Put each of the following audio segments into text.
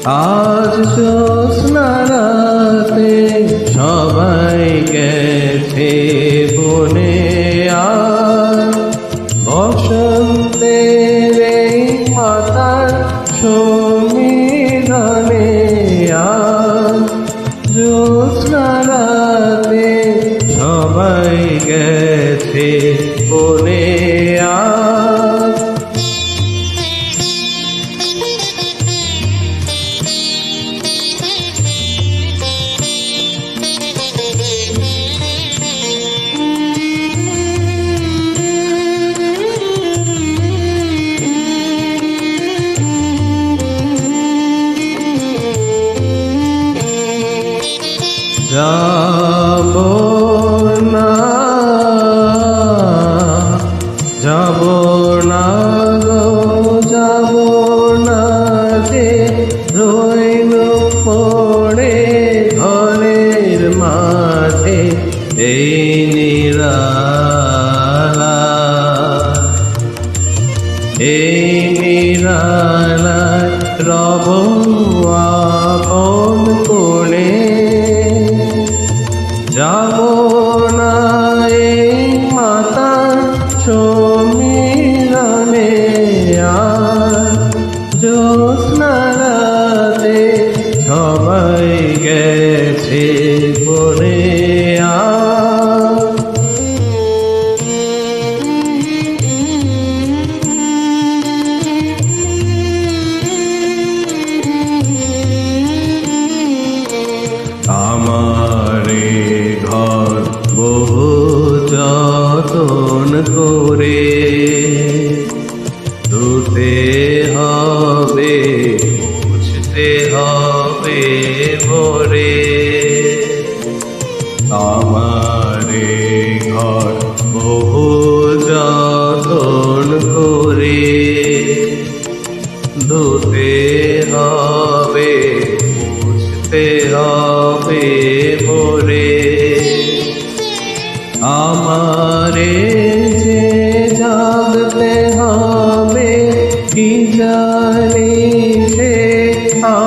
আজ জ্যোৎস্না রাতে সবাই গেছে বনে, আর বসন্তের এই মাতার সমীরণে, আর জ্যোৎস্না রাতে সবাই গেছে বনে, আর যাব না, যাব না গো, যাব না যে রইল পড়ে ঘরের মাঝে এই নিরালায় রব আপন কোণে। যাব না এই মাতার সমীরণে, আর জ্যোৎস্না রাতে সবাই গেছে বনে, আর আমারে ঘর বহু যতন করে ধুতে হবে, মুছতে হবে ভোরে। আমারে ঘর বহু যতন করে ধুতে হবে, মুছতে হবে ভোরে। আমারে যে জাগতে হবে, কি জানি সে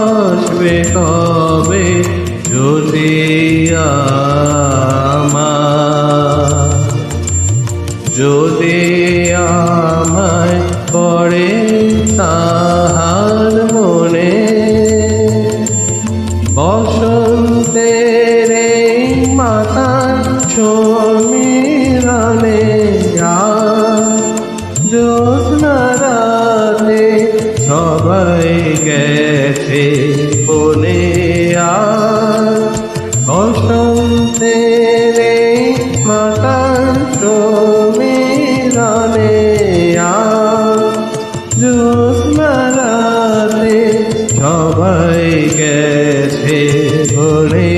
আসবে কবে, যদি আমায় পড়ে তাহার মনে। বসন্তের এই মাতার সমীরণে, আর জ্যোৎস্না রাতে সবাই গেছে বনে, আর বসন্তের এই মাতার সমীরণে, আর জ্যোৎস্না রাতে সবাই গেছে বনে।